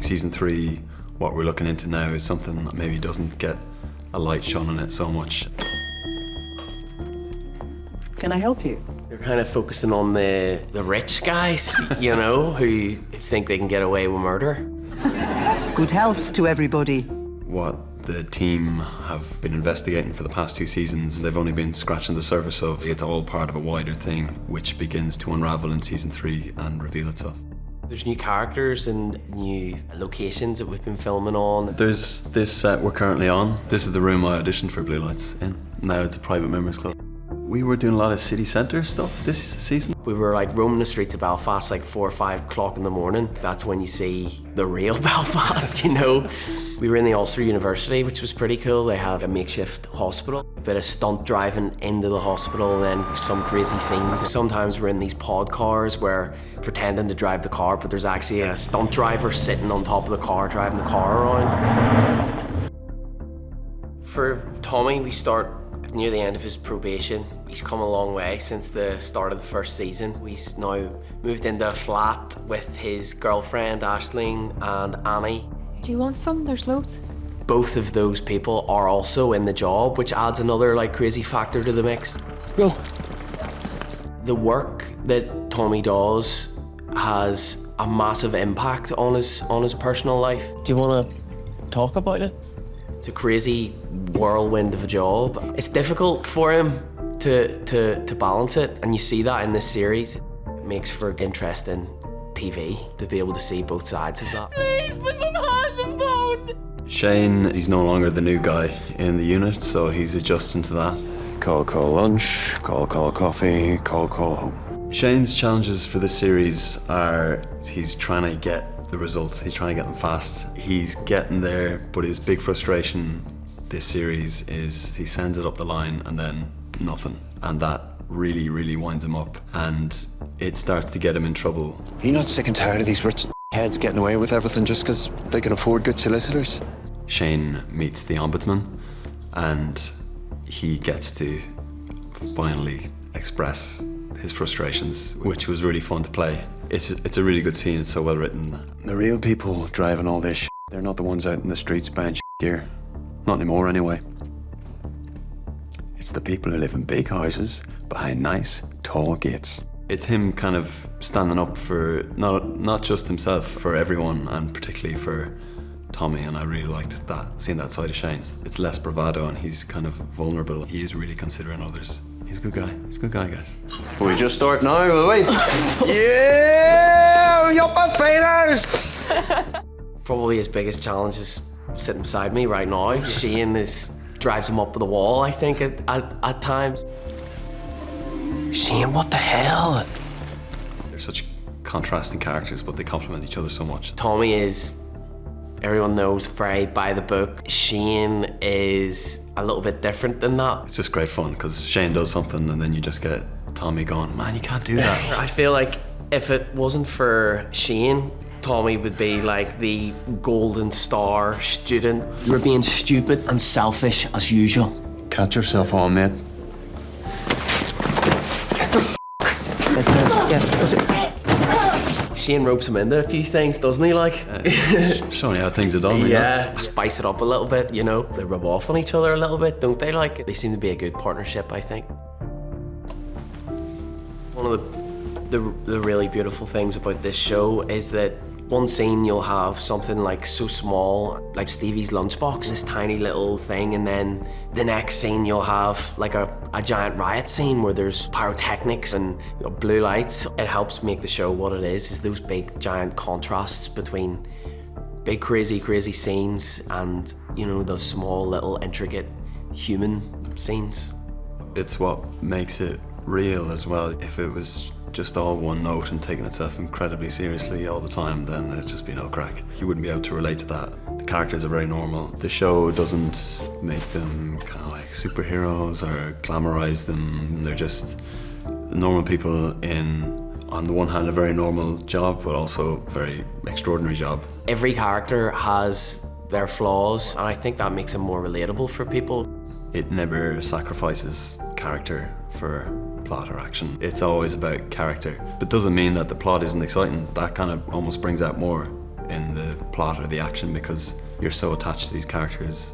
Season 3, what we're looking into now is something that maybe doesn't get a light shone on it so much. Can I help you? They're kind of focusing on the rich guys, you know, who think they can get away with murder. Good health to everybody. What the team have been investigating for the past 2 seasons, they've only been scratching the surface of. It's all part of a wider thing, which begins to unravel in Season 3 and reveal itself. There's new characters and new locations that we've been filming on. There's this set we're currently on. This is the room I auditioned for Blue Lights in. Now it's a private members club. We were doing a lot of city centre stuff this season. We were like roaming the streets of Belfast like 4 or 5 o'clock in the morning. That's when you see the real Belfast, you know. We were in the Ulster University, which was pretty cool. They have a makeshift hospital. A bit of stunt driving into the hospital, then some crazy scenes. Sometimes we're in these pod cars where pretending to drive the car, but there's actually a stunt driver sitting on top of the car, driving the car around. For Tommy, we start near the end of his probation. He's come a long way since the start of the first season. He's now moved into a flat with his girlfriend Aisling and Annie. Do you want some? There's loads. Both of those people are also in the job, which adds another like crazy factor to the mix. Go. The work that Tommy does has a massive impact on his personal life. Do you want to talk about it? It's a crazy whirlwind of a job. It's difficult for him to balance it, and you see that in this series. It makes for interesting TV to be able to see both sides of that. Please, put my hand on the phone. Shane, he's no longer the new guy in the unit, so he's adjusting to that. Call lunch, call coffee, call home. Shane's challenges for this series are he's trying to get the results, he's trying to get them fast. He's getting there, but his big frustration this series is he sends it up the line and then nothing. And that really, really winds him up, and it starts to get him in trouble. Are you not sick and tired of these rich heads getting away with everything just because they can afford good solicitors? Shane meets the ombudsman, and he gets to finally express his frustrations, which was really fun to play. It's a really good scene, it's so well written. The real people driving all this they're not the ones out in the streets buying gear. Not anymore anyway. It's the people who live in big houses behind nice, tall gates. It's him kind of standing up for not just himself, for everyone, and particularly for Tommy, and I really liked that, seeing that side of Shane. It's less bravado and he's kind of vulnerable. He is really considering others. He's a good guy. He's a good guy, guys. Will we just start now, will we? Yeah! Yuppie fighters! Probably his biggest challenge is sitting beside me right now. Shane drives him up to the wall, I think, at times. Shane, what the hell? They're such contrasting characters, but they complement each other so much. Tommy is, everyone knows, very by the book. Shane is a little bit different than that. It's just great fun, because Shane does something and then you just get Tommy going, man, you can't do that. I feel like if it wasn't for Shane, Tommy would be like the golden star student. You're being stupid and selfish as usual. Catch yourself on, mate. Shane ropes him into a few things, doesn't he? Like, showing you how things are done. Yeah, spice it up a little bit, you know. They rub off on each other a little bit, don't they? Like, they seem to be a good partnership, I think. One of the really beautiful things about this show is that one scene you'll have something like so small, like Stevie's lunchbox, this tiny little thing, and then the next scene you'll have like a giant riot scene where there's pyrotechnics and blue lights. It helps make the show what it is those big giant contrasts between big crazy scenes and, you know, those small little intricate human scenes. It's what makes it real as well. If it was just all one note and taking itself incredibly seriously all the time, then it'd just be no crack. You wouldn't be able to relate to that. The characters are very normal. The show doesn't make them kind of like superheroes or glamorize them. They're just normal people in, on the one hand, a very normal job, but also a very extraordinary job. Every character has their flaws, and I think that makes them more relatable for people. It never sacrifices character for plot or action. It's always about character, but doesn't mean that the plot isn't exciting. That kind of almost brings out more in the plot or the action because you're so attached to these characters.